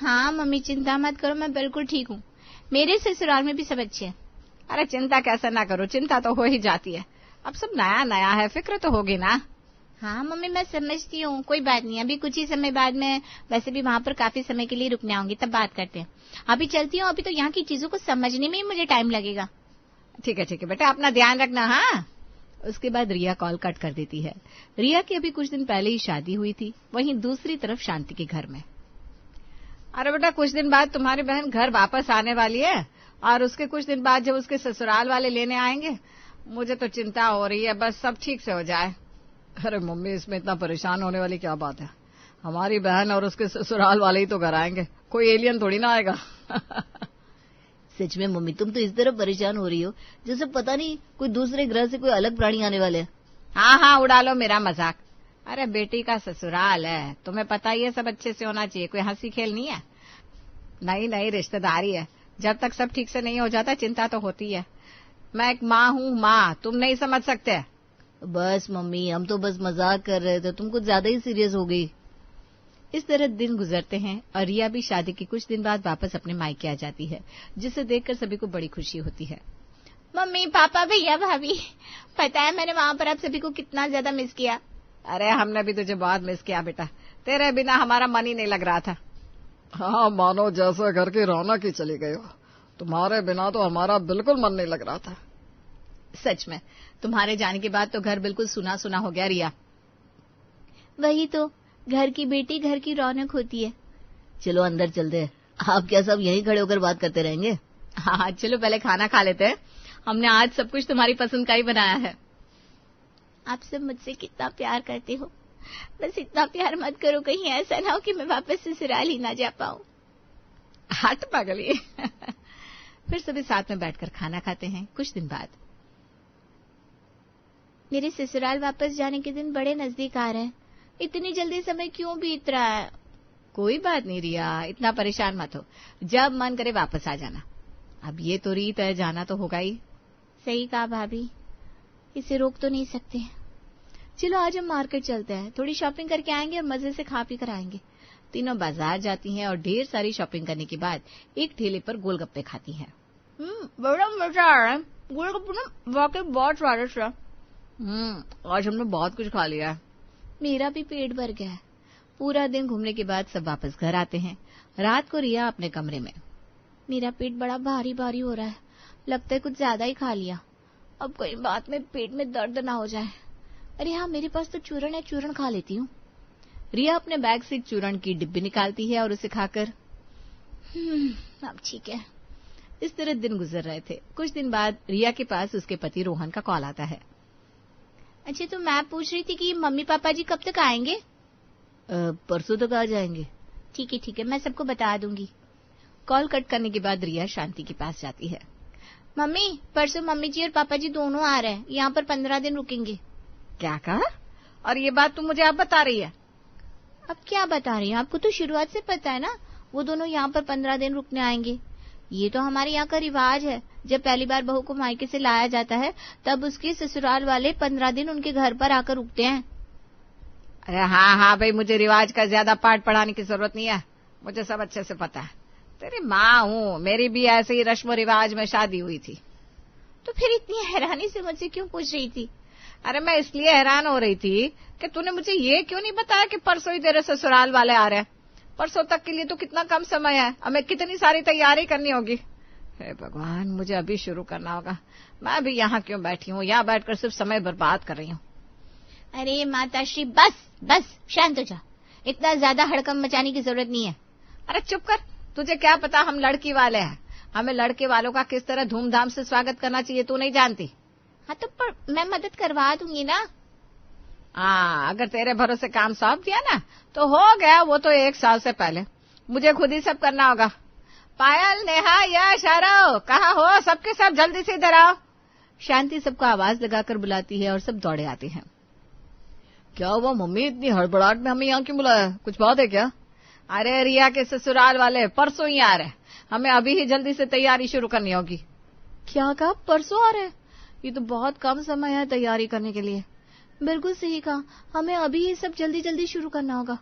हाँ मम्मी, चिंता मत करो, मैं बिल्कुल ठीक हूँ। मेरे ससुराल में भी सब अच्छे हैं। अरे चिंता कैसे ना करो, चिंता तो हो ही जाती है। अब सब नया नया है, फिक्र तो होगी ना। हाँ मम्मी, मैं समझती हूँ, कोई बात नहीं। अभी कुछ ही समय बाद मैं वैसे भी वहाँ पर काफी समय के लिए रुकने आऊंगी, तब बात करते हैं। अभी चलती हूँ, अभी तो यहाँ की चीजों को समझने में ही मुझे टाइम लगेगा। ठीक है बेटा, अपना ध्यान रखना। हाँ। उसके बाद रिया कॉल कट कर देती है। रिया की अभी कुछ दिन पहले ही शादी हुई थी, वहीं दूसरी तरफ शांति के घर में। अरे बेटा, कुछ दिन बाद तुम्हारी बहन घर वापस आने वाली है, और उसके कुछ दिन बाद जब उसके ससुराल वाले लेने आएंगे, मुझे तो चिंता हो रही है, बस सब ठीक से हो जाए। अरे मम्मी, इसमें इतना परेशान होने वाली क्या बात है? हमारी बहन और उसके ससुराल वाले ही तो घर आएंगे, कोई एलियन थोड़ी ना आएगा। सच में मम्मी, तुम तो इस तरह परेशान हो रही हो जैसे पता नहीं कोई दूसरे ग्रह से कोई अलग प्राणी आने वाले हैं। हाँ, उड़ा लो मेरा मजाक। अरे बेटी का ससुराल है, तुम्हें पता ही है, सब अच्छे से होना चाहिए, कोई हंसी खेल नहीं है। नई रिश्तेदारी है, जब तक सब ठीक से नहीं हो जाता चिंता तो होती है। मैं एक माँ हूँ, माँ, तुम नहीं समझ सकते। बस मम्मी, हम तो बस मजाक कर रहे थे, तुम कुछ ज्यादा ही सीरियस हो गई। इस तरह दिन गुजरते हैं और रिया भी शादी के कुछ दिन बाद वापस अपने मायके आ जाती है, जिसे देखकर सभी को बड़ी खुशी होती है। मम्मी, पापा, भैया, भाभी, पता है मैंने वहाँ पर आप सभी को कितना ज्यादा मिस किया। अरे हमने भी तुझे बहुत मिस किया बेटा, तेरे बिना हमारा मन ही नहीं लग रहा था। हाँ, मानो जैसे घर की रौनक ही चली गई हो, तुम्हारे बिना तो हमारा बिल्कुल मन नहीं लग रहा था। सच में, तुम्हारे जाने के बाद तो घर बिल्कुल सुना सुना हो गया रिया। वही तो, घर की बेटी घर की रौनक होती है। चलो अंदर चलते हैं। आप क्या सब यहीं खड़े होकर बात करते रहेंगे? हाँ, चलो पहले खाना खा लेते हैं। हमने आज सब कुछ तुम्हारी पसंद का ही बनाया है। आप सब मुझसे कितना प्यार करते हो, बस इतना प्यार मत करो कहीं ऐसा ना हो कि मैं वापस ससुराल ही ना जा पाऊं। हट पागली। फिर सभी साथ में बैठकर खाना खाते हैं। कुछ दिन बाद मेरे ससुराल वापस जाने के दिन बड़े नजदीक आ रहे हैं। इतनी जल्दी समय क्यों बीत रहा है? कोई बात नहीं रिया, इतना परेशान मत हो, जब मन करे वापस आ जाना। अब ये तो रीत है, जाना तो होगा ही। सही कहा भाभी, इसे रोक तो नहीं सकते। चलो आज हम मार्केट चलते हैं, थोड़ी शॉपिंग करके आएंगे और मजे से खा पी कर आएंगे। तीनों बाजार जाती हैं और ढेर सारी शॉपिंग करने के बाद एक ठेले पर गोलगप्पे खाती हैं। बड़ा मजा आ रहा है, गोलगप्पे ना वाकई बहुत स्वादिष्ट है। आज हमने बहुत कुछ खा लिया है। मेरा भी पेट भर गया है। पूरा दिन घूमने के बाद सब वापस घर आते हैं। रात को रिया अपने कमरे में। मेरा पेट बड़ा भारी भारी हो रहा है, लगता है कुछ ज्यादा ही खा लिया। अब कोई बात में पेट में दर्द ना हो जाए। अरे हाँ, मेरे पास तो चूरन है, चूरन खा लेती हूँ। रिया अपने बैग से चूरन की डिब्बी निकालती है और उसे खाकर अब ठीक है। इस तरह दिन गुजर रहे थे। कुछ दिन बाद रिया के पास उसके पति रोहन का कॉल आता है। अच्छा, तो मैं पूछ रही थी कि मम्मी पापा जी कब तक आएंगे? परसों तक आ जाएंगे। ठीक है, मैं सबको बता दूंगी। कॉल कट करने के बाद रिया शांति के पास जाती है। मम्मी, परसों मम्मी जी और पापा जी दोनों आ रहे हैं, यहाँ पर 15 दिन रुकेंगे। क्या कहा? और ये बात तुम मुझे अब बता रही है? अब क्या बता रही है, आपको तो शुरुआत से पता है ना, वो दोनों यहाँ पर 15 दिन रुकने आएंगे। ये तो हमारे यहाँ का रिवाज है, जब पहली बार बहू को मायके से लाया जाता है तब उसके ससुराल वाले 15 दिन उनके घर पर आकर रुकते हैं। अरे हाँ भाई, मुझे रिवाज का ज्यादा पाठ पढ़ाने की जरूरत नहीं है, मुझे सब अच्छे से पता है। तेरी माँ हूँ, मेरी भी ऐसे ही रस्म रिवाज में शादी हुई थी। तो फिर इतनी हैरानी से मुझसे क्यों पूछ रही थी? अरे मैं इसलिए हैरान हो रही थी कि तूने मुझे ये क्यों नहीं बताया कि परसों ही तेरे ससुराल वाले आ रहे हैं। परसों तक के लिए तो कितना कम समय है, हमें कितनी सारी तैयारी करनी होगी। हे भगवान, मुझे अभी शुरू करना होगा। मैं भी यहाँ क्यों बैठी हूँ, यहाँ बैठकर सिर्फ समय बर्बाद कर रही हूँ। अरे माताश्री, बस शांत हो जा, इतना ज्यादा हड़कंप मचाने की जरूरत नहीं है। अरे चुप कर, तुझे क्या पता हम लड़की वाले हैं, हमें लड़के वालों का किस तरह धूमधाम से स्वागत करना चाहिए तू नहीं जानती। हाँ तो पर मैं मदद करवा दूंगी ना। हाँ, अगर तेरे भरोसे काम सौंप दिया ना तो हो गया, वो तो 1 साल से पहले। मुझे खुद ही सब करना होगा। पायल, नेहा, यश, आरव, कहाँ हो? सबके सब जल्दी से इधर आओ। शांति सबको आवाज लगाकर बुलाती है और सब दौड़े आते हैं। क्या हुआ मम्मी, इतनी हड़बड़ाहट में हमें यहाँ क्यों बुलाया, कुछ बात है क्या? अरे रिया के ससुराल वाले परसों ही आ रहे, हमें अभी ही जल्दी से तैयारी शुरू करनी होगी। क्या कहा, परसों आ रहे? ये तो बहुत कम समय है तैयारी करने के लिए। बिल्कुल सही कहा, हमें अभी ये सब जल्दी जल्दी शुरू करना होगा।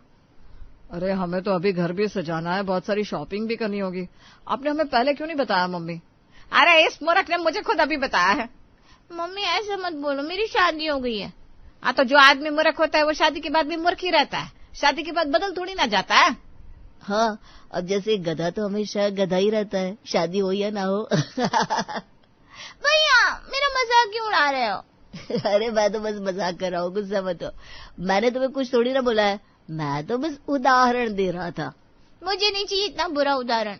अरे हमें तो अभी घर भी सजाना है, बहुत सारी शॉपिंग भी करनी होगी। आपने हमें पहले क्यों नहीं बताया मम्मी? अरे इस मूर्ख ने मुझे खुद अभी बताया है। मम्मी ऐसा मत बोलो, मेरी शादी हो गई है। हाँ तो जो आदमी मूर्ख होता है वो शादी के बाद भी मूर्ख ही रहता है, शादी के बाद बदल थोड़ी ना जाता है। हाँ, अब जैसे गधा तो हमेशा गधा ही रहता है, शादी हो या ना हो। भैया मेरा मजाक क्यों उड़ा रहे हो? अरे मैं तो बस मजाक कर रहा हूँ, गुस्सा मत हो। मैंने तुम्हें कुछ थोड़ी ना बोला है, मैं तो बस उदाहरण दे रहा था। मुझे नहीं चाहिए इतना बुरा उदाहरण।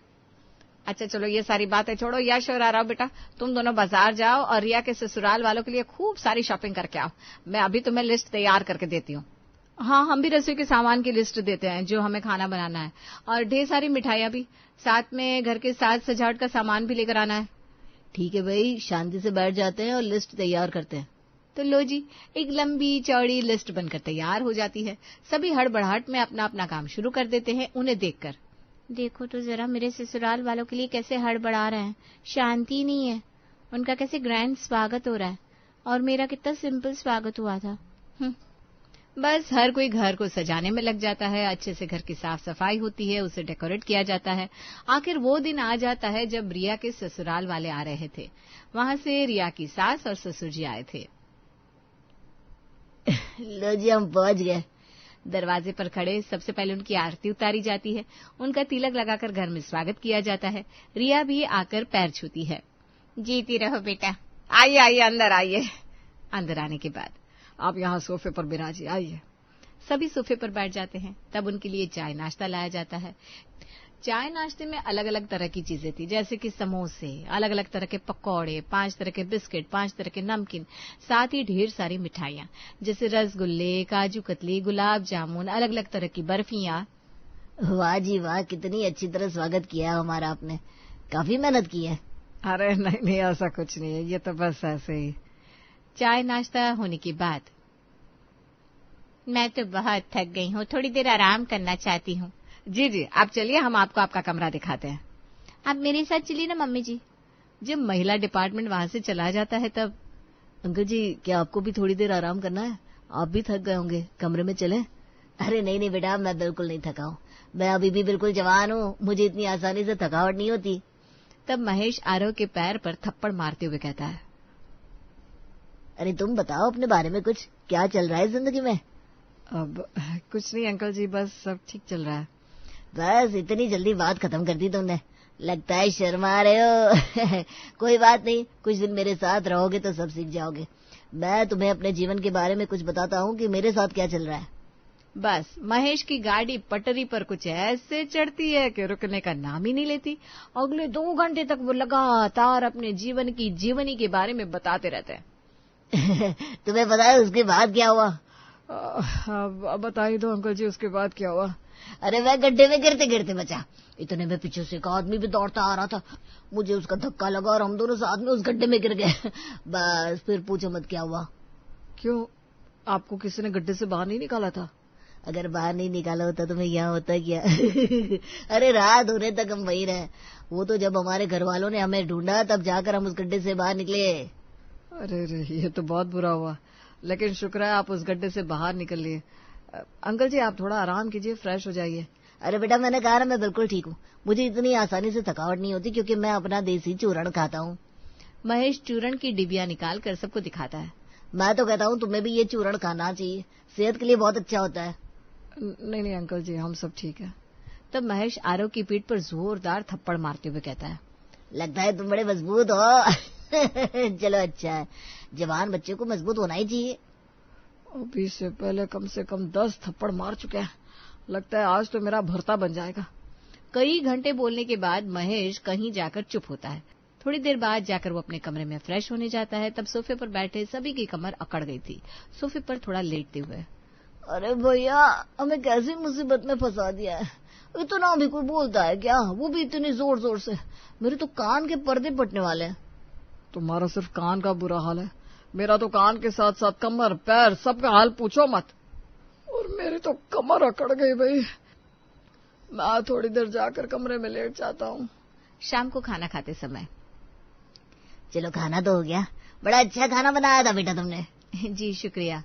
अच्छा चलो ये सारी बातें छोड़ो, यश और आरव बेटा तुम दोनों बाजार जाओ और रिया के ससुराल वालों के लिए खूब सारी शॉपिंग करके आओ। मैं अभी तुम्हें लिस्ट तैयार करके देती हूँ। हाँ, हम भी रसोई के सामान की लिस्ट देते हैं जो हमें खाना बनाना है, और ढेर सारी मिठाइयाँ भी, साथ में घर के साज सजावट का सामान भी लेकर आना है। ठीक है भाई, शांति से बैठ जाते हैं और लिस्ट तैयार करते हैं। तो लो जी, एक लंबी चौड़ी लिस्ट बनकर तैयार हो जाती है। सभी हड़बड़ाहट में अपना अपना काम शुरू कर देते हैं उन्हें देखकर। देखो तो जरा मेरे ससुराल वालों के लिए कैसे हड़बड़ा रहे हैं, शांति नहीं है। उनका कैसे ग्रैंड स्वागत हो रहा है और मेरा कितना सिंपल स्वागत हुआ था। बस हर कोई घर को सजाने में लग जाता है, अच्छे से घर की साफ सफाई होती है, उसे डेकोरेट किया जाता है। आखिर वो दिन आ जाता है जब रिया के ससुराल वाले आ रहे थे। वहां से रिया की सास और ससुर जी आए थे। लो जी, हम पहुंच गए। दरवाजे पर खड़े सबसे पहले उनकी आरती उतारी जाती है, उनका तिलक लगाकर घर में स्वागत किया जाता है। रिया भी आकर पैर छूती है। जीती रहो बेटा। आइए आइए, अंदर आइए। अंदर आने के बाद आप यहाँ सोफे पर बिराजिए, आइए। सभी सोफे पर बैठ जाते हैं। तब उनके लिए चाय नाश्ता लाया जाता है। चाय नाश्ते में अलग अलग तरह की चीजें थी, जैसे कि समोसे, अलग अलग तरह के पकौड़े, 5 तरह के बिस्किट, 5 तरह के नमकीन, साथ ही ढेर सारी मिठाइयां जैसे रसगुल्ले, काजू कतली, गुलाब जामुन, अलग अलग तरह की बर्फियां। वाह जी वाह, कितनी अच्छी तरह स्वागत किया हमारा आपने, काफी मेहनत की है। अरे नहीं नहीं, ऐसा कुछ नहीं है, ये तो बस ऐसे ही। चाय नाश्ता होने के बाद मैं तो बहुत थक गई हूँ, थोड़ी देर आराम करना चाहती हूँ। जी जी, आप चलिए, हम आपको आपका कमरा दिखाते हैं। आप मेरे साथ चलिए ना मम्मी जी। जब महिला डिपार्टमेंट वहां से चला जाता है तब अंकल जी, क्या आपको भी थोड़ी देर आराम करना है? आप भी थक गए होंगे, कमरे में चलें? अरे नहीं नहीं बेटा, मैं बिल्कुल नहीं थका हूँ, मैं अभी भी बिल्कुल जवान हूँ, मुझे इतनी आसानी से थकावट नहीं होती। तब महेश आरव के पैर पर थप्पड़ मारते हुए कहता है, अरे तुम बताओ अपने बारे में कुछ, क्या चल रहा है जिंदगी में? अब कुछ नहीं अंकल जी, बस सब ठीक चल रहा है। बस इतनी जल्दी बात खत्म कर दी तुमने, लगता है शर्मा रहे हो। कोई बात नहीं, कुछ दिन मेरे साथ रहोगे तो सब सीख जाओगे। मैं तुम्हें अपने जीवन के बारे में कुछ बताता हूँ कि मेरे साथ क्या चल रहा है। बस महेश की गाड़ी पटरी पर कुछ ऐसे चढ़ती है कि रुकने का नाम ही नहीं लेती। अगले 2 घंटे तक वो लगातार अपने जीवन की जीवनी के बारे में बताते रहते हैं। तुम्हें पता है उसके बाद क्या हुआ? अब बता ही दो अंकल जी, उसके बाद क्या हुआ? अरे वह गड्ढे में गिरते गिरते बचा। इतने में पीछे से एक आदमी भी दौड़ता आ रहा था, मुझे उसका धक्का लगा और हम दोनों साथ में उस गड्ढे में गिर गए। बस फिर पूछो मत क्या हुआ। क्यों, आपको किसी ने गड्ढे से बाहर नहीं निकाला था? अगर बाहर नहीं निकाला होता तो मैं यहाँ होता क्या? अरे रात होने तक हम वही रहे। वो तो जब हमारे घर वालों ने हमें ढूंढा तब जाकर हम उस गड्ढे से बाहर निकले। अरे रे, ये तो बहुत बुरा हुआ, लेकिन शुक्र है आप उस गड्ढे से बाहर निकल लिए। अंकल जी, आप थोड़ा आराम कीजिए, फ्रेश हो जाइए। अरे बेटा, मैंने कहा ना मैं बिल्कुल ठीक हूँ, मुझे इतनी आसानी से थकावट नहीं होती क्योंकि मैं अपना देसी चूरण खाता हूँ। महेश चूरण की डिबिया निकाल कर सबको दिखाता है। मैं तो कहता हूँ तुम्हें भी ये चूरण खाना चाहिए, सेहत के लिए बहुत अच्छा होता है। नहीं नहीं अंकल जी, हम सब ठीक है। तब महेश आरव की पीठ पर जोरदार थप्पड़ मारते हुए कहता है, लगता है तुम बड़े मजबूत हो। चलो अच्छा है, जवान बच्चे को मजबूत होना ही चाहिए। अभी से पहले कम से कम 10 थप्पड़ मार चुके हैं, लगता है आज तो मेरा भरता बन जाएगा। कई घंटे बोलने के बाद महेश कहीं जाकर चुप होता है। थोड़ी देर बाद जाकर वो अपने कमरे में फ्रेश होने जाता है। तब सोफे पर बैठे सभी की कमर अकड़ गई थी, सोफे पर थोड़ा लेटते हुए। अरे भैया, हमें कैसी मुसीबत में फंसा दिया है, इतना भी कोई बोलता है क्या? वो भी इतनी जोर जोर से, मेरे तो कान के पर्दे फटने वाले हैं। तुम्हारा सिर्फ कान का बुरा हाल है, मेरा तो कान के साथ साथ कमर पैर सबका हाल पूछो मत। और मेरी तो कमर अकड़ गई भाई, मैं थोड़ी देर जाकर कमरे में लेट जाता हूँ। शाम को खाना खाते समय, चलो खाना तो हो गया, बड़ा अच्छा खाना बनाया था बेटा तुमने। जी शुक्रिया।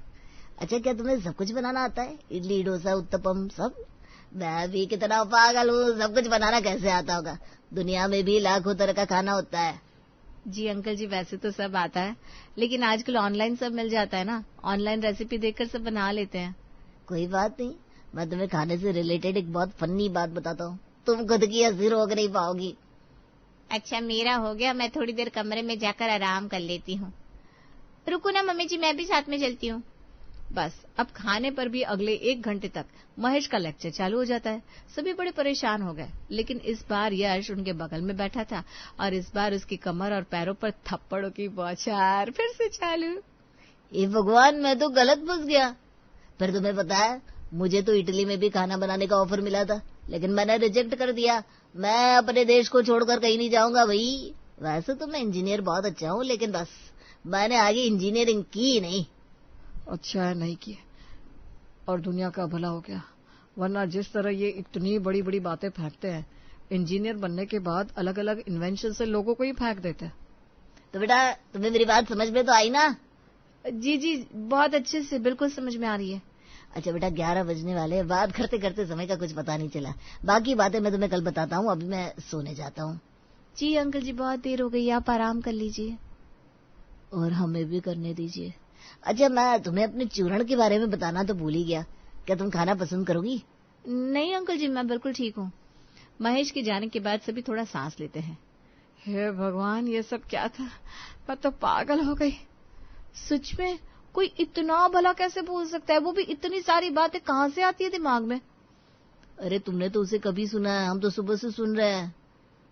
अच्छा, क्या तुम्हें सब कुछ बनाना आता है? इडली डोसा उत्तपम सब? मैं भी कितना पागल हूँ, सब कुछ बनाना कैसे आता होगा। दुनिया में भी लाखों तरह का खाना होता है। जी अंकल जी, वैसे तो सब आता है, लेकिन आजकल ऑनलाइन सब मिल जाता है ना, ऑनलाइन रेसिपी देखकर सब बना लेते हैं। कोई बात नहीं, मैं तुम्हें खाने से रिलेटेड एक बहुत फनी बात बताता हूँ, तुम खुद की हंसी रोक नहीं पाओगी। अच्छा मेरा हो गया, मैं थोड़ी देर कमरे में जाकर आराम कर लेती हूँ। रुको ना मम्मी जी, मैं भी साथ में चलती हूँ। बस अब खाने पर भी अगले 1 घंटे तक महेश का लेक्चर चालू हो जाता है। सभी बड़े परेशान हो गए, लेकिन इस बार यश उनके बगल में बैठा था और इस बार उसकी कमर और पैरों पर थप्पड़ों की बौछार फिर से चालू। ये भगवान, मैं तो गलत फंस गया। पर तुम्हें पता है, मुझे तो इटली में भी खाना बनाने का ऑफर मिला था, लेकिन मैंने रिजेक्ट कर दिया। मैं अपने देश को छोड़कर कहीं नहीं जाऊंगा भाई। वैसे तो मैं इंजीनियर बहुत अच्छा हूँ, लेकिन बस मैंने आगे इंजीनियरिंग की नहीं। अच्छा है नहीं किए, और दुनिया का भला हो गया, वरना जिस तरह ये इतनी बड़ी बड़ी बातें फेंकते हैं, इंजीनियर बनने के बाद अलग अलग इन्वेंशन से लोगों को ही फेंक देते हैं। तो बेटा, तुम्हें मेरी बात समझ में तो आई ना? जी जी, बहुत अच्छे से, बिल्कुल समझ में आ रही है। अच्छा बेटा, 11 बजने वाले, बात करते करते समय का कुछ पता नहीं चला। बाकी बातें मैं तुम्हें कल बताता हूँ, अभी मैं सोने जाता हूँ। जी अंकल जी, बहुत देर हो गई, आप आराम कर लीजिए। और हमें भी करने दीजिए। अच्छा, मैं तुम्हें अपने चूरण के बारे में बताना तो भूल ही गया। क्या तुम खाना पसंद करोगी? नहीं अंकल जी, मैं बिल्कुल ठीक हूँ। महेश के जाने के बाद सभी थोड़ा सांस लेते हैं। हे भगवान, ये सब क्या था, मैं तो पागल हो गई। सच में कोई इतना भला कैसे बोल सकता है, वो भी इतनी सारी बातें कहाँ से आती है दिमाग में। अरे तुमने तो उसे कभी सुना है, हम तो सुबह से सुन रहे हैं।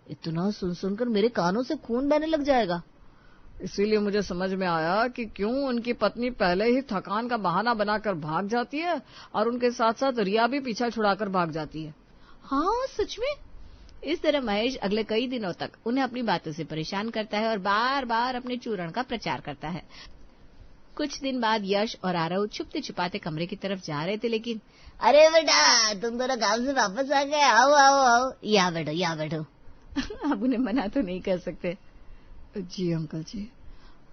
इतना सुन सुनकर मेरे कानों से खून बहने लग जाएगा। इसीलिए मुझे समझ में आया कि क्यों उनकी पत्नी पहले ही थकान का बहाना बनाकर भाग जाती है और उनके साथ साथ रिया भी पीछा छुड़ाकर भाग जाती है। हाँ सच में। इस तरह महेश अगले कई दिनों तक उन्हें अपनी बातों से परेशान करता है और बार बार अपने चूरण का प्रचार करता है। कुछ दिन बाद यश और आरव छुपते छुपाते कमरे की तरफ जा रहे थे, लेकिन अरे बेटा, तुम दोनों काम से वापस आ गए, आओ आओ आओ, यहाँ बैठो यहाँ बैठो। अब उन्हें मना तो नहीं कर सकते। जी अंकल जी।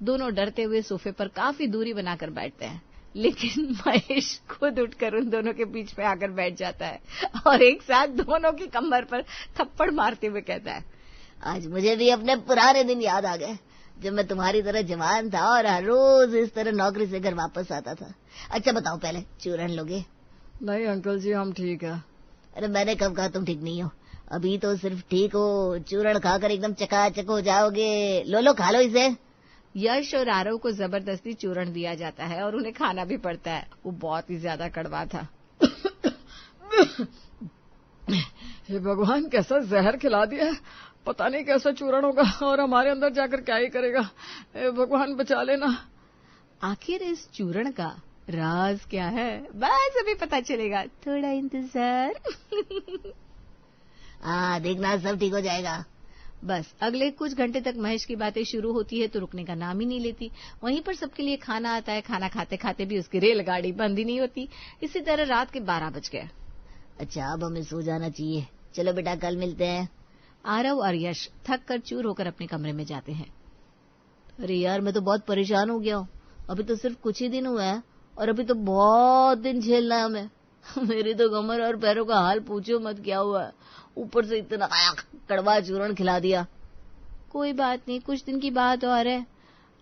दोनों डरते हुए सोफे पर काफी दूरी बनाकर बैठते हैं, लेकिन महेश खुद उठकर उन दोनों के बीच में आकर बैठ जाता है और एक साथ दोनों की कमर पर थप्पड़ मारते हुए कहता है, आज मुझे भी अपने पुराने दिन याद आ गए, जब मैं तुम्हारी तरह जवान था और हर रोज इस तरह नौकरी से घर वापस आता था। अच्छा बताओ, पहले चूरन लोगे? नहीं अंकल जी, हम ठीक है। अरे मैंने कब कहा तुम ठीक नहीं हो? अभी तो सिर्फ ठीक हो, चूरण खाकर एकदम चकाचक हो जाओगे। लो खा लो इसे। यश और आरव को जबरदस्ती चूरण दिया जाता है और उन्हें खाना भी पड़ता है। वो बहुत ही ज्यादा कड़वा था। हे भगवान, कैसा जहर खिला दिया है, पता नहीं कैसा चूरण होगा और हमारे अंदर जाकर क्या ही करेगा। हे भगवान बचा लेना। आखिर इस चूरण का राज क्या है, बस अभी पता चलेगा, थोड़ा इंतजार। हाँ देखना, सब ठीक हो जाएगा। बस अगले कुछ घंटे तक महेश की बातें शुरू होती है तो रुकने का नाम ही नहीं लेती। वहीं पर सबके लिए खाना आता है, खाना खाते खाते भी उसकी रेलगाड़ी बंद ही नहीं होती। इसी तरह रात के 12 बज गए। अच्छा, अब हमें सो जाना चाहिए। चलो बेटा, कल मिलते हैं। आरव और यश थक कर चूर होकर अपने कमरे में जाते हैं। अरे यार, मैं तो बहुत परेशान हो गया हूँ। अभी तो सिर्फ कुछ ही दिन हुआ है और अभी तो बहुत दिन झेलना है हमें। मेरी तो कमर और पैरों का हाल पूछो मत, क्या हुआ है। ऊपर से इतना कड़वा चूरण खिला दिया। कोई बात नहीं, कुछ दिन की बात और है,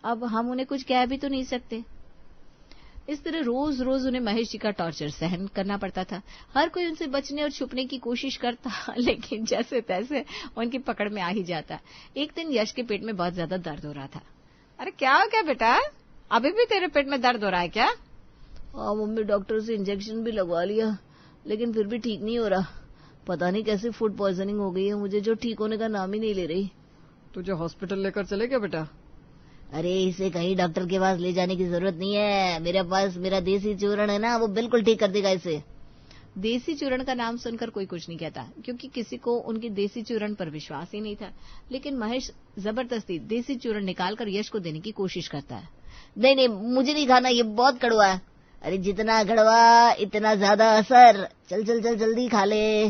अब हम उन्हें कुछ कह भी तो नहीं सकते। इस तरह रोज रोज उन्हें महेश जी का टॉर्चर सहन करना पड़ता था। हर कोई उनसे बचने और छुपने की कोशिश करता, लेकिन जैसे तैसे उनकी पकड़ में आ ही जाता। एक दिन यश के पेट में बहुत ज्यादा दर्द हो रहा था। अरे क्या हो गया बेटा, अभी भी तेरे पेट में दर्द हो रहा है क्या? हाँ मम्मी, डॉक्टर से इंजेक्शन भी लगवा लिया, लेकिन फिर भी ठीक नहीं हो रहा। पता नहीं कैसी फूड पॉइजनिंग हो गई है मुझे, जो ठीक होने का नाम ही नहीं ले रही। तुझे हॉस्पिटल लेकर चले क्या बेटा? अरे इसे कहीं डॉक्टर के पास ले जाने की जरूरत नहीं है। मेरे पास मेरा देसी चूरण है ना, वो बिल्कुल ठीक कर देगा इसे। देसी चूरण का नाम सुनकर कोई कुछ नहीं कहता, क्योंकि किसी को उनकी देसी चूरण पर विश्वास ही नहीं था। लेकिन महेश जबरदस्ती देसी चूरण निकालकर यश को देने की कोशिश करता है। नहीं, मुझे नहीं खाना, ये बहुत कड़वा है। अरे जितना कड़वा इतना ज्यादा असर। चल चल चल जल्दी खा ले।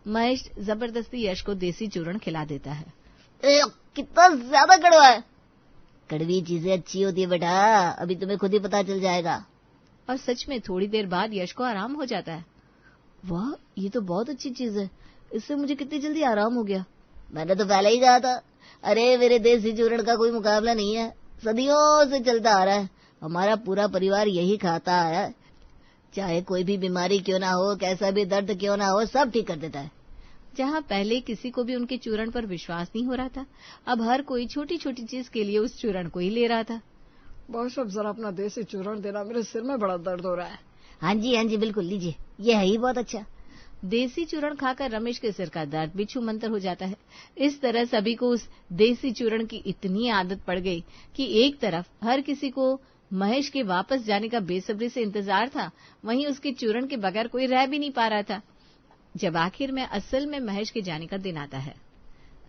महेश जबरदस्ती यश को देसी चूरण खिला देता है। कितना ज्यादा कड़वा है। कड़वी चीजें अच्छी होती है बेटा, अभी तुम्हें खुद ही पता चल जाएगा। और सच में थोड़ी देर बाद यश को आराम हो जाता है। वाह, ये तो बहुत अच्छी चीज है। इससे मुझे कितनी जल्दी आराम हो गया। मैंने तो पहले ही कहा था। अरे मेरे देसी चूर्ण का कोई मुकाबला नहीं है, सदियों से चलता आ रहा है। हमारा पूरा परिवार यही खाता आया है। चाहे कोई भी बीमारी क्यों ना हो, कैसा भी दर्द क्यों ना हो, सब ठीक कर देता है। जहाँ पहले किसी को भी उनके चूर्ण पर विश्वास नहीं हो रहा था, अब हर कोई छोटी छोटी चीज के लिए उस चूर्ण को ही ले रहा था। बस अब जरा अपना देसी चूर्ण देना, मेरे सिर में बड़ा दर्द हो रहा है। हाँ जी बिल्कुल, लीजिए, ये है ही बहुत अच्छा। देसी चूर्ण खाकर रमेश के सिर का दर्द भी छूमंतर हो जाता है। इस तरह सभी को उस देसी चूर्ण की इतनी आदत पड़ गई कि एक तरफ हर किसी को महेश के वापस जाने का बेसब्री से इंतजार था, वहीं उसके चूर्ण के बगैर कोई रह भी नहीं पा रहा था। जब आखिर में असल में महेश के जाने का दिन आता है।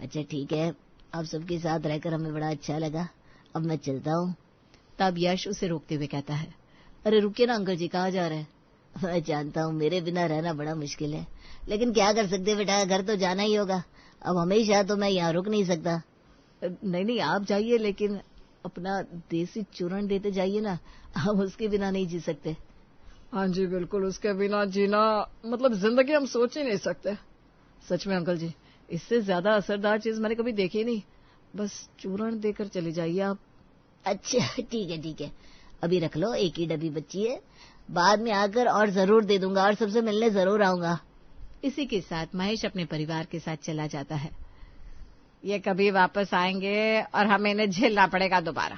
अच्छा ठीक है, आप सबके साथ रहकर हमें बड़ा अच्छा लगा, अब मैं चलता हूँ। तब यश उसे रोकते हुए कहता है, अरे रुकिए ना अंकल जी, कहाँ जा रहे हैं? मैं जानता हूँ मेरे बिना रहना बड़ा मुश्किल है, लेकिन क्या कर सकते बेटा, घर तो जाना ही होगा। अब हमेशा तो मैं यहाँ रुक नहीं सकता। नहीं आप जाइए, लेकिन अपना देसी चूर्ण देते जाइए ना, हम उसके बिना नहीं जी सकते। हाँ जी बिल्कुल, उसके बिना जीना मतलब जिंदगी हम सोच ही नहीं सकते। सच में अंकल जी, इससे ज्यादा असरदार चीज मैंने कभी देखी नहीं। बस चूर्ण देकर चले जाइए आप। अच्छा ठीक है, अभी रख लो, एक ही डब्बी बची है, बाद में आकर और जरूर दे दूंगा, और सबसे मिलने जरूर आऊंगा। इसी के साथ महेश अपने परिवार के साथ चला जाता है। ये कभी वापस आएंगे और हमें इन्हें झेलना पड़ेगा दोबारा।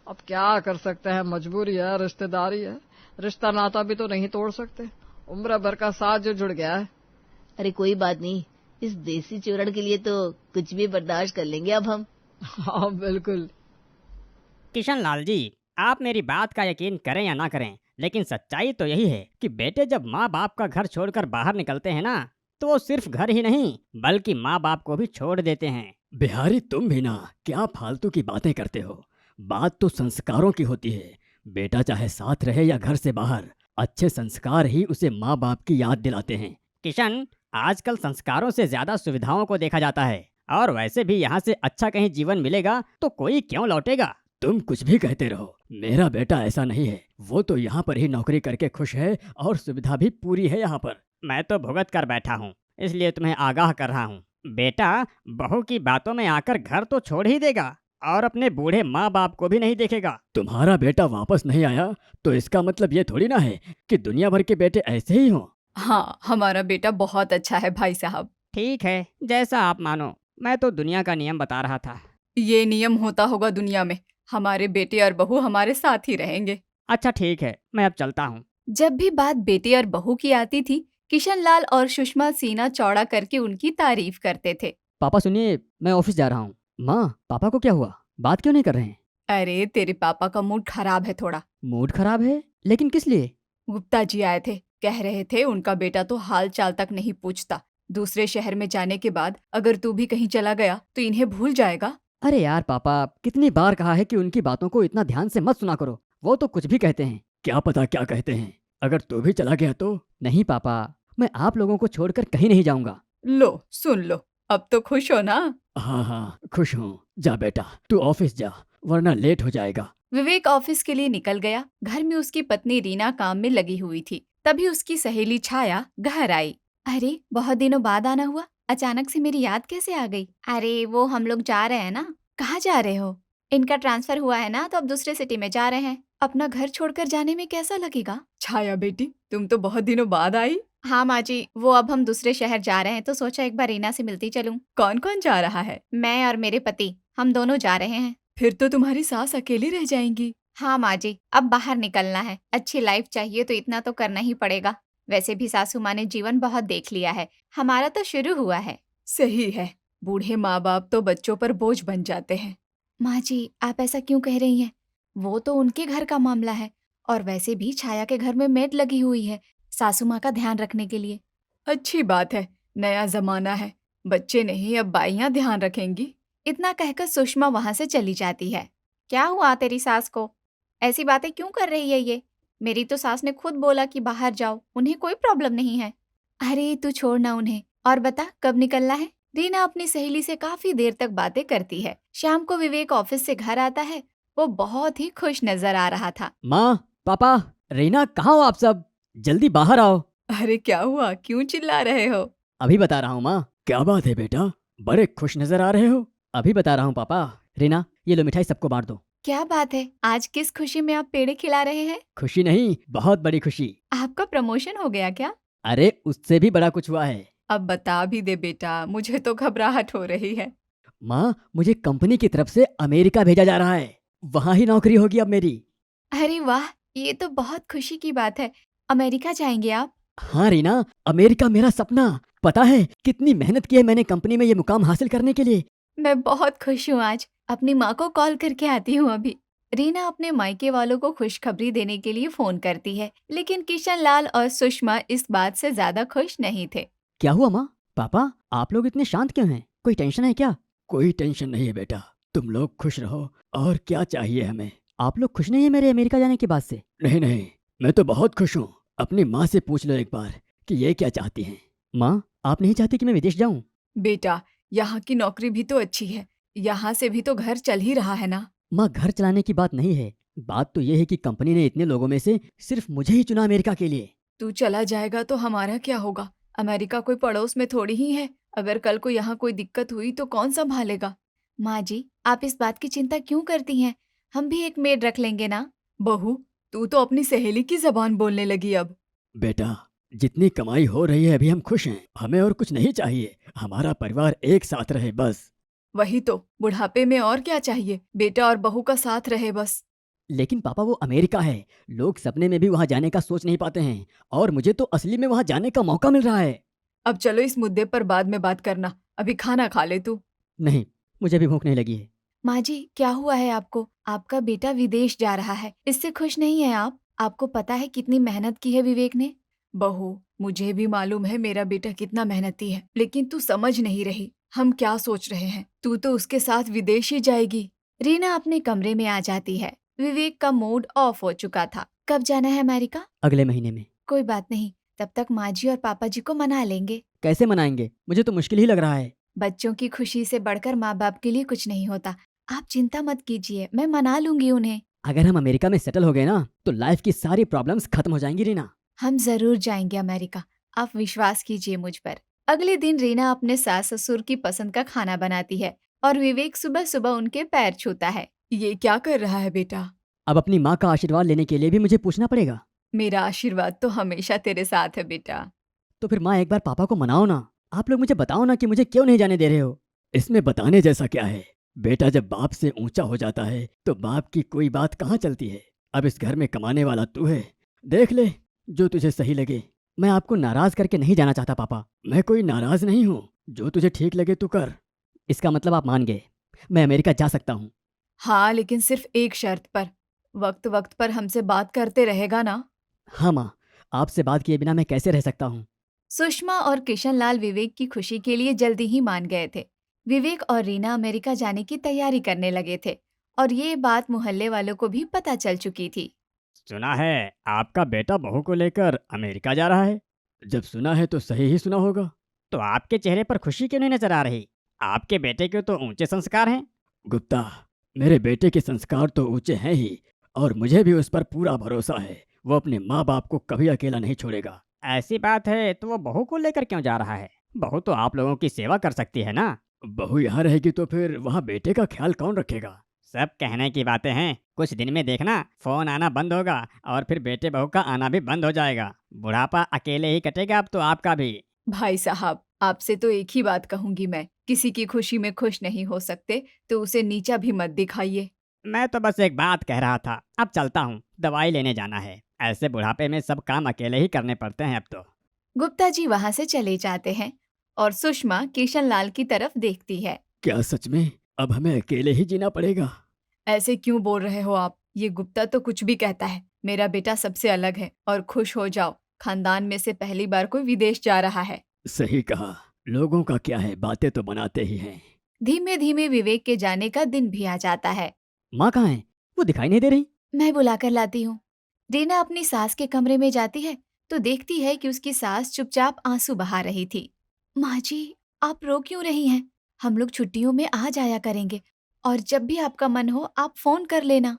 अब क्या कर सकते हैं, मजबूरी है, रिश्तेदारी है, रिश्ता नाता भी तो नहीं तोड़ सकते। उम्र भर का साथ जो जुड़ गया है। अरे कोई बात नहीं, इस देसी चूर्ण के लिए तो कुछ भी बर्दाश्त कर लेंगे अब हम। हाँ बिल्कुल। किशन लाल जी, आप मेरी बात का यकीन करें या ना करें, लेकिन सच्चाई तो यही है कि बेटे जब माँ बाप का घर छोड़कर बाहर निकलते हैं ना, तो वो सिर्फ घर ही नहीं बल्कि माँ बाप को भी छोड़ देते हैं। बिहारी तुम भी ना क्या फालतू की बातें करते हो। बात तो संस्कारों की होती है। बेटा चाहे साथ रहे या घर से बाहर, अच्छे संस्कार ही उसे माँ बाप की याद दिलाते हैं। किशन, आजकल संस्कारों से ज्यादा सुविधाओं को देखा जाता है, और वैसे भी यहाँ से अच्छा कहीं जीवन मिलेगा तो कोई क्यों लौटेगा। तुम कुछ भी कहते रहो, मेरा बेटा ऐसा नहीं है। वो तो यहाँ पर ही नौकरी करके खुश है और सुविधा भी पूरी है यहाँ पर। मैं तो भुगत कर बैठा हूँ, इसलिए तुम्हें आगाह कर रहा हूँ। बेटा बहू की बातों में आकर घर तो छोड़ ही देगा और अपने बूढ़े माँ बाप को भी नहीं देखेगा। तुम्हारा बेटा वापस नहीं आया तो इसका मतलब ये थोड़ी ना है कि दुनिया भर के बेटे ऐसे ही हों। हाँ, हमारा बेटा बहुत अच्छा है भाई साहब। ठीक है, जैसा आप मानो। मैं तो दुनिया का नियम बता रहा था। ये नियम होता होगा दुनिया में, हमारे बेटे और बहू हमारे साथ ही रहेंगे। अच्छा ठीक है, मैं अब चलता हूँ। जब भी बात बेटे और बहू की आती थी, किशन लाल और सुषमा सीना चौड़ा करके उनकी तारीफ करते थे। पापा सुनिए, मैं ऑफिस जा रहा हूँ। माँ, पापा को क्या हुआ, बात क्यों नहीं कर रहे हैं? अरे तेरे पापा का मूड खराब है थोड़ा। मूड खराब है? लेकिन किस लिए? गुप्ता जी आए थे, कह रहे थे उनका बेटा तो हाल चाल तक नहीं पूछता। दूसरे शहर में जाने के बाद अगर तू भी कहीं चला गया तो इन्हें भूल जाएगा। अरे यार पापा, कितनी बार कहा है कि उनकी बातों को इतना ध्यान से मत सुना करो। वो तो कुछ भी कहते हैं। क्या पता क्या कहते हैं, अगर तू भी चला गया तो। नहीं पापा, मैं आप लोगों को छोड़कर कहीं नहीं जाऊंगा। लो सुन लो, अब तो खुश हो ना? हाँ खुश हूँ। जा बेटा, तू ऑफिस जा, वरना लेट हो जाएगा। विवेक ऑफिस के लिए निकल गया। घर में उसकी पत्नी रीना काम में लगी हुई थी। तभी उसकी सहेली छाया घर आई। अरे बहुत दिनों बाद आना हुआ, अचानक से मेरी याद कैसे आ गई? अरे वो हम लोग जा रहे हैं ना। कहाँ जा रहे हो? इनका ट्रांसफर हुआ है ना, तो अब दूसरे सिटी में जा रहे हैं। अपना घर छोड़कर जाने में कैसा लगेगा? छाया बेटी, तुम तो बहुत दिनों बाद आई। हाँ माँ जी, वो अब हम दूसरे शहर जा रहे हैं तो सोचा एक बार रीना से मिलती चलूं। कौन कौन जा रहा है? मैं और मेरे पति, हम दोनों जा रहे हैं। फिर तो तुम्हारी सास अकेली रह जाएंगी। हाँ माँ जी, अब बाहर निकलना है। अच्छी लाइफ चाहिए तो इतना तो करना ही पड़ेगा। वैसे भी सासू माँ ने जीवन बहुत देख लिया है, हमारा तो शुरू हुआ है। सही है, बूढ़े माँ बाप तो बच्चों पर बोझ बन जाते हैं। माँ जी, आप ऐसा क्यों कह रही हैं? वो तो उनके घर का मामला है, और वैसे भी छाया के घर में मेड लगी हुई है सासू माँ का ध्यान रखने के लिए। अच्छी बात है, नया जमाना है, बच्चे नहीं अब बाइयां ध्यान रखेंगी। इतना कहकर सुषमा वहां से चली जाती है। क्या हुआ तेरी सास को? ऐसी बातें क्यों कर रही है ये? मेरी तो सास ने खुद बोला कि बाहर जाओ, उन्हें कोई प्रॉब्लम नहीं है। अरे तू छोड़ ना उन्हें, और बता कब निकलना है? रीना अपनी सहेली से काफी देर तक बातें करती है। शाम को विवेक ऑफिस से घर आता है। वो बहुत ही खुश नजर आ रहा था। माँ, पापा, रीना, कहाँ हो आप सब? जल्दी बाहर आओ। अरे क्या हुआ, क्यों चिल्ला रहे हो? अभी बता रहा हूँ माँ। क्या बात है बेटा, बड़े खुश नजर आ रहे हो। अभी बता रहा हूँ पापा। रीना, ये लो मिठाई सबको बांट दो। क्या बात है, आज किस खुशी में आप पेड़े खिला रहे हैं? खुशी नहीं, बहुत बड़ी खुशी। आपका प्रमोशन हो गया क्या? अरे उससे भी बड़ा कुछ हुआ है। अब बता भी दे बेटा, मुझे तो घबराहट हो रही है। माँ, मुझे कंपनी की तरफ से अमेरिका भेजा जा रहा है। वहाँ ही नौकरी होगी अब मेरी। अरे वाह, ये तो बहुत खुशी की बात है। अमेरिका जाएंगे आप? हाँ रीना, अमेरिका मेरा सपना। पता है कितनी मेहनत की है मैंने कंपनी में ये मुकाम हासिल करने के लिए। मैं बहुत खुश हूँ आज। अपनी माँ को कॉल करके आती हूँ अभी। रीना अपने मायके वालों को खुशखबरी देने के लिए फोन करती है, लेकिन किशन लाल और सुषमा इस बात से ज्यादा खुश नहीं थे। क्या हुआ माँ? पापा, आप लोग इतने शांत क्यों हैं? कोई टेंशन है क्या? कोई टेंशन नहीं है बेटा, तुम लोग खुश रहो, और क्या चाहिए हमें। आप लोग खुश नहीं है मेरे अमेरिका जाने की बात से? नहीं नहीं, मैं तो बहुत खुश हूँ। अपनी माँ से पूछ लो एक बार कि ये क्या चाहती हैं। माँ, आप नहीं चाहती कि मैं विदेश जाऊँ? बेटा, यहाँ की नौकरी भी तो अच्छी है, यहाँ से भी तो घर चल ही रहा है ना। माँ, घर चलाने की बात नहीं है। बात तो ये है कि कंपनी ने इतने लोगों में से सिर्फ मुझे ही चुना अमेरिका के लिए। तू चला जाएगा तो हमारा क्या होगा? अमेरिका कोई पड़ोस में थोड़ी ही है। अगर कल को यहाँ कोई दिक्कत हुई तो कौन संभालेगा? माँ जी, आप इस बात की चिंता क्यों करती हैं? हम भी एक मेड रख लेंगे ना। बहू, तू तो अपनी सहेली की जबान बोलने लगी अब। बेटा, जितनी कमाई हो रही है अभी हम खुश हैं। हमें और कुछ नहीं चाहिए। हमारा परिवार एक साथ रहे बस। वही तो, बुढ़ापे में और क्या चाहिए? बेटा और बहू का साथ रहे बस। लेकिन पापा, वो अमेरिका है। लोग सपने में भी वहाँ जाने का सोच नहीं पाते हैं, और मुझे तो असली में वहाँ जाने का मौका मिल रहा है। अब चलो, इस मुद्दे पर बाद में बात करना। अभी खाना खा ले तू। नहीं, मुझे भी भूख नहीं लगी है। माँ जी, क्या हुआ है आपको? आपका बेटा विदेश जा रहा है, इससे खुश नहीं है आप? आपको पता है कितनी मेहनत की है विवेक ने? बहू, मुझे भी मालूम है मेरा बेटा कितना मेहनती है, लेकिन तू समझ नहीं रही हम क्या सोच रहे हैं। तू तो उसके साथ विदेश ही जाएगी। रीना अपने कमरे में आ जाती है। विवेक का मूड ऑफ हो चुका था। कब जाना है अमेरिका? अगले महीने में। कोई बात नहीं, तब तक माँ जी और पापा जी को मना लेंगे। कैसे मनाएंगे? मुझे तो मुश्किल ही लग रहा है। बच्चों की खुशी से बढ़कर माँ बाप के लिए कुछ नहीं होता। आप चिंता मत कीजिए, मैं मना लूंगी उन्हें। अगर हम अमेरिका में सेटल हो गए ना, तो लाइफ की सारी प्रॉब्लम्स खत्म हो जाएंगी रीना। हम जरूर जाएंगे अमेरिका, आप विश्वास कीजिए मुझ पर। अगले दिन रीना अपने सास ससुर की पसंद का खाना बनाती है और विवेक सुबह सुबह उनके पैर छूता है। ये क्या कर रहा है बेटा? अब अपनी माँ का आशीर्वाद लेने के लिए भी मुझे पूछना पड़ेगा। मेरा आशीर्वाद तो हमेशा तेरे साथ है बेटा। तो फिर माँ, एक बार पापा को मनाओ ना। आप लोग मुझे बताओ ना कि मुझे क्यों नहीं जाने दे रहे हो। इसमें बताने जैसा क्या है? बेटा जब बाप से ऊंचा हो जाता है तो बाप की कोई बात कहाँ चलती है। अब इस घर में कमाने वाला तू है, देख ले जो तुझे सही लगे। मैं आपको नाराज करके नहीं जाना चाहता पापा। मैं कोई नाराज नहीं हूँ, जो तुझे ठीक लगे तू कर। इसका मतलब आप मान गए, मैं अमेरिका जा सकता हूँ? हाँ, लेकिन सिर्फ एक शर्त पर। वक्त वक्त पर हमसे बात करते रहेगा ना? हाँ माँ, आपसे बात किए बिना मैं कैसे रह सकता हूँ। सुषमा और किशन लाल विवेक की खुशी के लिए जल्दी ही मान गए थे। विवेक और रीना अमेरिका जाने की तैयारी करने लगे थे और ये बात मोहल्ले वालों को भी पता चल चुकी थी। सुना है आपका बेटा बहू को लेकर अमेरिका जा रहा है। जब सुना है तो सही ही सुना होगा। तो आपके चेहरे पर खुशी क्यों नहीं नजर आ रही? आपके बेटे के तो ऊंचे संस्कार हैं। गुप्ता, मेरे बेटे के संस्कार तो ऊंचे हैं ही, और मुझे भी उस पर पूरा भरोसा है। वो अपने माँ बाप को कभी अकेला नहीं छोड़ेगा। ऐसी बात है तो वो बहू को लेकर क्यों जा रहा है? बहू तो आप लोगों की सेवा कर सकती है ना। बहू यहाँ रहेगी तो फिर वहाँ बेटे का ख्याल कौन रखेगा? सब कहने की बातें हैं, कुछ दिन में देखना फोन आना बंद होगा और फिर बेटे बहू का आना भी बंद हो जाएगा। बुढ़ापा अकेले ही कटेगा अब तो आपका भी। भाई साहब, आपसे तो एक ही बात कहूंगी मैं, किसी की खुशी में खुश नहीं हो सकते तो उसे नीचा भी मत दिखाइए। मैं तो बस एक बात कह रहा था। अब चलता हूँ, दवाई लेने जाना है। ऐसे बुढ़ापे में सब काम अकेले ही करने पड़ते हैं अब तो। गुप्ता जी वहाँ से चले जाते हैं और सुषमा किशन लाल की तरफ देखती है। क्या सच में अब हमें अकेले ही जीना पड़ेगा? ऐसे क्यों बोल रहे हो आप? ये गुप्ता तो कुछ भी कहता है। मेरा बेटा सबसे अलग है और खुश हो जाओ, खानदान में से पहली बार कोई विदेश जा रहा है। सही कहा, लोगों का क्या है, बातें तो बनाते ही हैं। धीमे धीमे विवेक के जाने का दिन भी आ जाता है। माँ कहाँ है? वो दिखाई नहीं दे रही। मैं बुलाकर लाती हूँ। रीना अपनी सास के कमरे में जाती है तो देखती है कि उसकी सास चुपचाप आंसू बहा रही थी। माँ जी, आप रो क्यों रही हैं? हम लोग छुट्टियों में आ जाया करेंगे और जब भी आपका मन हो आप फोन कर लेना।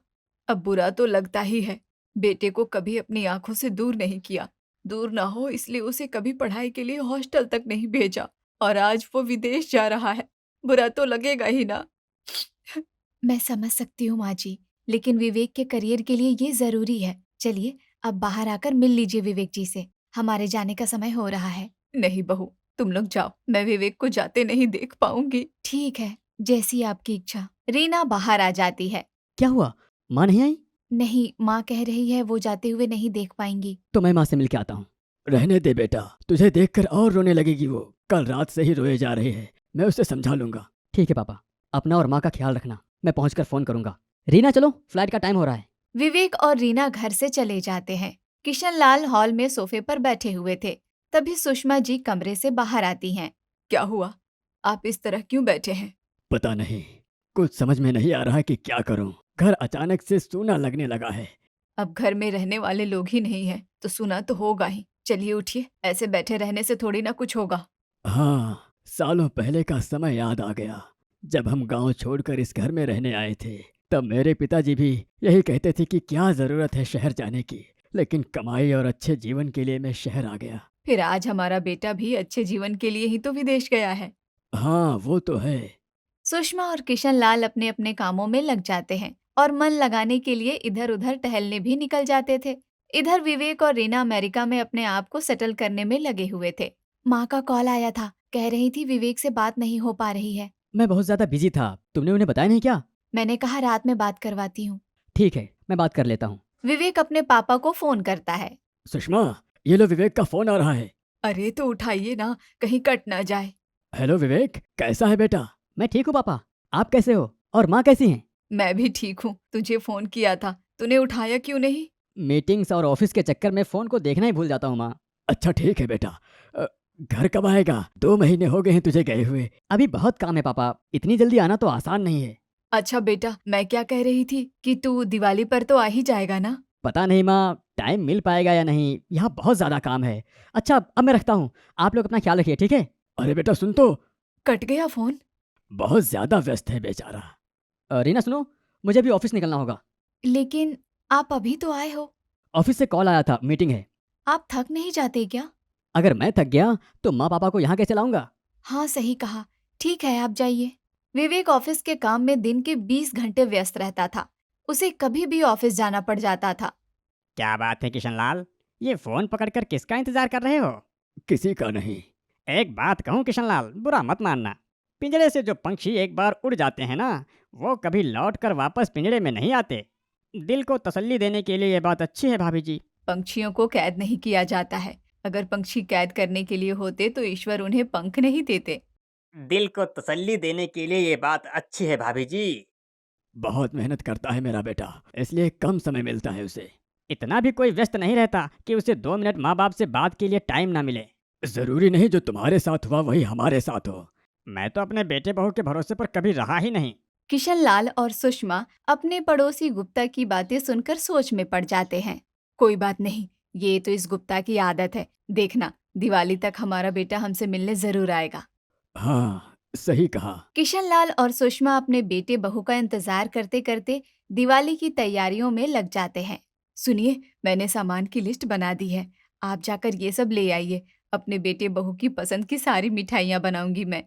अब बुरा तो लगता ही है, बेटे को कभी अपनी आंखों से दूर नहीं किया। दूर ना हो इसलिए उसे कभी पढ़ाई के लिए हॉस्टल तक नहीं भेजा, और आज वो विदेश जा रहा है। बुरा तो लगेगा ही ना। मैं समझ सकती हूँ माँ जी, लेकिन विवेक के करियर के लिए ये जरूरी है। चलिए अब बाहर आकर मिल लीजिए विवेक जी से, हमारे जाने का समय हो रहा है। नहीं बहू, तुम लोग जाओ, मैं विवेक को जाते नहीं देख पाऊंगी। ठीक है, जैसी आपकी इच्छा। रीना बाहर आ जाती है। क्या हुआ, माँ नहीं आई? नहीं, माँ कह रही है वो जाते हुए नहीं देख पाएंगी। तो मैं माँ से मिल के आता हूँ। रहने दे बेटा, तुझे देखकर और रोने लगेगी वो। कल रात से ही रोए जा रही है, मैं उसे समझा लूंगा। ठीक है पापा, अपना और माँ का ख्याल रखना, मैं पहुँचकर फ़ोन करूंगा। रीना चलो, फ्लाइट का टाइम हो रहा है। विवेक और रीना घर से चले जाते हैं। किशनलाल हॉल में सोफे पर बैठे हुए थे। तभी सुषमा जी कमरे से बाहर आती हैं। क्या हुआ, आप इस तरह क्यों बैठे हैं? पता नहीं, कुछ समझ में नहीं आ रहा कि क्या करूं। घर अचानक से सूना लगने लगा है। अब घर में रहने वाले लोग ही नहीं है तो सुना तो होगा ही। चलिए उठिए, ऐसे बैठे रहने से थोड़ी ना कुछ होगा। हाँ, सालों पहले का समय याद आ गया। जब हम गांव छोड़कर इस घर में रहने आए थे, तब मेरे पिताजी भी यही कहते थे कि क्या जरूरत है शहर जाने की, लेकिन कमाई और अच्छे जीवन के लिए मैं शहर आ गया। फिर आज हमारा बेटा भी अच्छे जीवन के लिए ही तो विदेश गया है। हाँ, वो तो है। सुषमा और किशनलाल अपने अपने कामों में लग जाते हैं और मन लगाने के लिए इधर उधर टहलने भी निकल जाते थे। इधर विवेक और रीना अमेरिका में अपने आप को सेटल करने में लगे हुए थे। माँ का कॉल आया था, कह रही थी विवेक से बात नहीं हो पा रही है। मैं बहुत ज़्यादा बिजी था, तुमने उन्हें बताया नहीं क्या? मैंने कहा रात में बात करवाती हूँ। ठीक है, मैं बात कर लेता हूँ। विवेक अपने पापा को फोन करता है। सुषमा, ये लो विवेक का फोन आ रहा है। अरे तो उठाइए ना, कहीं कट ना जाए। हेलो विवेक, कैसा है बेटा? मैं ठीक हूँ पापा, आप कैसे हो और माँ कैसी हैं? मैं भी ठीक हूँ, तुझे फोन किया था, तूने उठाया क्यों नहीं? मीटिंग्स और ऑफिस के चक्कर में फ़ोन को देखना ही भूल जाता हूँ माँ। अच्छा ठीक है बेटा। घर कब आएगा? 2 महीने हो गए हैं तुझे गए हुए। अभी बहुत काम है पापा, इतनी जल्दी आना तो आसान नहीं है। अच्छा बेटा, मैं क्या कह रही थी कि तू दिवाली पर तो आ ही जाएगा ना? पता नहीं माँ, टाइम मिल पाएगा या नहीं, यहाँ बहुत ज़्यादा काम है। अच्छा अब मैं रखता हूँ, आप लोग अपना ख्याल रखिए, ठीक है? अरे बेटा सुन तो, कट गया फोन। बहुत ज्यादा व्यस्त है बेचारा। रीना सुनो, मुझे भी ऑफिस निकलना होगा। लेकिन आप अभी तो आए हो। ऑफिस से कॉल आया था, मीटिंग है। आप थक नहीं जाते क्या? अगर मैं थक गया तो माँ पापा को यहाँ कैसे लाऊंगा? हाँ सही कहा, ठीक है आप जाइए। विवेक ऑफिस के काम में दिन के 20 घंटे व्यस्त रहता था। उसे कभी भी ऑफिस जाना पड़ जाता था। क्या बात है किशनलाल, ये फोन पकड़कर किसका इंतजार कर रहे हो? किसी का नहीं। एक बात कहूँ किशनलाल, बुरा मत मानना। पिंजरे से जो पंछी एक बार उड़ जाते हैं ना, वो कभी लौट कर वापस पिंजरे में नहीं आते। दिल को तसल्ली देने के लिए ये बात अच्छी है भाभी जी। पंछियों को कैद नहीं किया जाता है। अगर पंछी कैद करने के लिए होते तो ईश्वर उन्हें पंख नहीं देते। दिल को तसल्ली देने के लिए ये बात अच्छी है भाभी जी। बहुत मेहनत करता है मेरा बेटा, इसलिए कम समय मिलता है उसे। इतना भी कोई व्यस्त नहीं रहता कि उसे 2 मिनट माँ बाप से बात के लिए टाइम ना मिले। जरूरी नहीं जो तुम्हारे साथ हुआ वही हमारे साथ हो। मैं तो अपने बेटे बहू के भरोसे पर कभी रहा ही नहीं। किशनलाल और सुषमा अपने पड़ोसी गुप्ता की बातें सुनकर सोच में पड़ जाते हैं। कोई बात नहीं, ये तो इस गुप्ता की आदत है। देखना, दिवाली तक हमारा बेटा हमसे मिलने जरूर आएगा। हाँ सही कहा। किशनलाल और सुषमा अपने बेटे बहू का इंतजार करते करते दिवाली की तैयारियों में लग जाते हैं। सुनिए, मैंने सामान की लिस्ट बना दी है, आप जाकर ये सब ले आइए। अपने बेटे बहू की पसंद की सारी मिठाइयाँ बनाऊंगी मैं।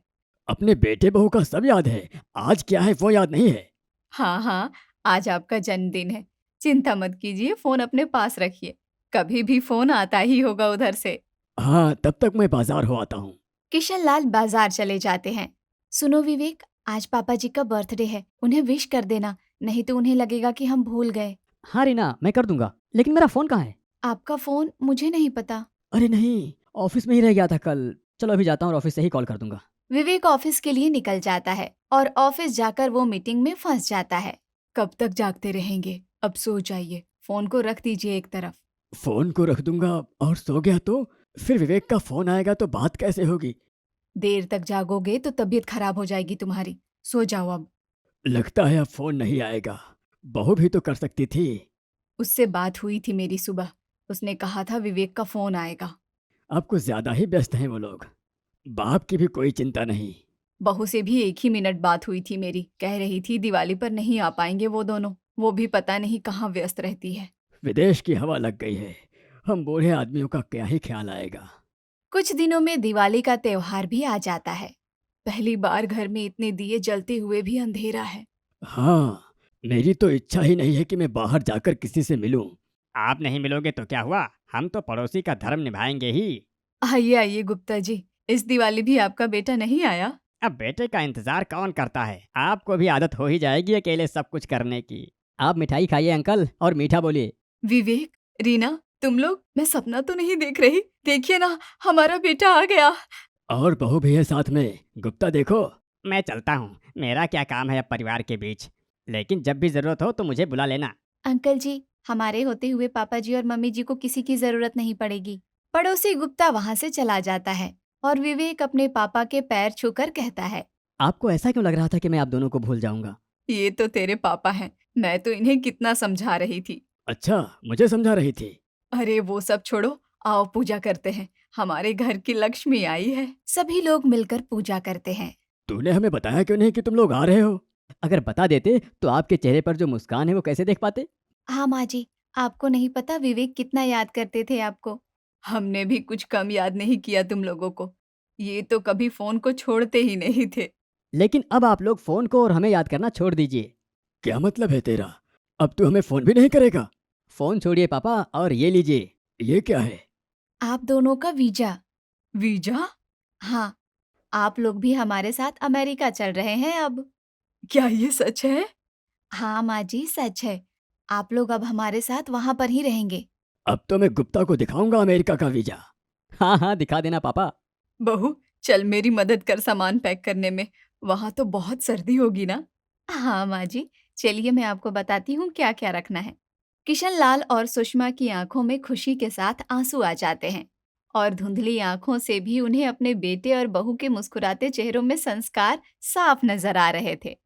अपने बेटे बहू का सब याद है, आज क्या है वो याद नहीं है? हाँ हाँ, आज आपका जन्मदिन है, चिंता मत कीजिए, फोन अपने पास रखिए, कभी भी फोन आता ही होगा उधर से। हाँ, तब तक मैं बाजार हो आता हूँ। किशनलाल बाजार चले जाते हैं। सुनो विवेक, आज पापा जी का बर्थडे है, उन्हें विश कर देना, नहीं तो उन्हें लगेगा कि हम भूल गए। हाँ रीना, मैं कर दूंगा, लेकिन मेरा फ़ोन कहाँ है? आपका फोन मुझे नहीं पता। अरे नहीं, ऑफिस में ही रह गया था कल। चलो अभी जाता हूँ और ऑफिस से ही कॉल कर दूंगा। विवेक ऑफिस के लिए निकल जाता है और ऑफिस जाकर वो मीटिंग में फंस जाता है। कब तक जागते रहेंगे, अब सो जाइए, फोन को रख दीजिए एक तरफ। फोन को रख दूंगा और सो गया तो फिर विवेक का फोन आएगा तो बात कैसे होगी? देर तक जागोगे तो तबीयत खराब हो जाएगी तुम्हारी, सो जाओ अब। लगता है अब फोन नहीं आएगा। बहू भी तो कर सकती थी। उससे बात हुई थी मेरी सुबह, उसने कहा था विवेक का फोन आएगा। अब कुछ ज्यादा ही व्यस्त हैं वो लोग। बाप की भी कोई चिंता नहीं। बहू से भी 1 ही मिनट बात हुई थी मेरी, कह रही थी दिवाली पर नहीं आ पाएंगे वो दोनों, वो भी पता नहीं कहाँ व्यस्त रहती है। विदेश की हवा लग गई है। हम बूढ़े आदमियों का क्या ही ख्याल आएगा। कुछ दिनों में दिवाली का त्योहार भी आ जाता है। पहली बार घर में इतने दिए जलते हुए भी अंधेरा है। हाँ, मेरी तो इच्छा ही नहीं है कि मैं बाहर जाकर किसी से मिलूं। आप नहीं मिलोगे तो क्या हुआ, हम तो पड़ोसी का धर्म निभाएंगे ही। आइए आइए गुप्ता जी, इस दिवाली भी आपका बेटा नहीं आया? अब बेटे का इंतजार कौन करता है, आपको भी आदत हो ही जाएगी अकेले सब कुछ करने की। आप मिठाई खाइए अंकल और मीठा बोलिए। विवेक, रीना, तुम लोग, मैं सपना तो नहीं देख रही? देखिए ना, हमारा बेटा आ गया। और बहू भी है साथ में। गुप्ता देखो। मैं चलता हूँ, मेरा क्या काम है अब परिवार के बीच, लेकिन जब भी जरूरत हो तो मुझे बुला लेना। अंकल जी, हमारे होते हुए पापा जी और मम्मी जी को किसी की जरूरत नहीं पड़ेगी। पड़ोसी गुप्ता वहाँ से चला जाता है और विवेक अपने पापा के पैर छूकर कहता है, आपको ऐसा क्यों लग रहा था कि मैं आप दोनों को भूल जाऊंगा? ये तो तेरे पापा हैं, मैं तो इन्हें कितना समझा रही थी। अच्छा, मुझे समझा रही थी। अरे वो सब छोड़ो, आओ पूजा करते हैं, हमारे घर की लक्ष्मी आई है। सभी लोग मिलकर पूजा करते हैं। तूने हमें बताया क्यों नहीं कि तुम लोग आ रहे हो? अगर बता देते तो आपके चेहरे पर जो मुस्कान है वो कैसे देख पाते? हाँ माँ जी, आपको नहीं पता विवेक कितना याद करते थे आपको। हमने भी कुछ कम याद नहीं किया तुम लोगों को। ये तो कभी फोन को छोड़ते ही नहीं थे। लेकिन अब आप लोग फोन को और हमें याद करना छोड़ दीजिए। क्या मतलब है तेरा? अब तू हमें फोन भी नहीं करेगा? फोन छोड़िए पापा और ये लीजिए। ये क्या है? आप दोनों का वीजा। वीजा? हाँ, आप लोग भी हमारे साथ अमेरिका चल रहे हैं अब। क्या ये सच है? हाँ माँ जी, सच है। आप लोग अब हमारे साथ वहाँ पर ही रहेंगे। अब तो मैं गुप्ता को दिखाऊंगा अमेरिका का वीजा। हाँ हाँ, दिखा देना पापा। बहू, चल मेरी मदद कर सामान पैक करने में। वहाँ तो बहुत सर्दी होगी ना? हाँ माँ जी, चलिए मैं आपको बताती हूँ क्या क्या रखना है। किशन लाल और सुषमा की आंखों में खुशी के साथ आंसू आ जाते हैं और धुंधली आंखों से भी उन्हें अपने बेटे और बहू के मुस्कुराते चेहरों में संस्कार साफ नजर आ रहे थे।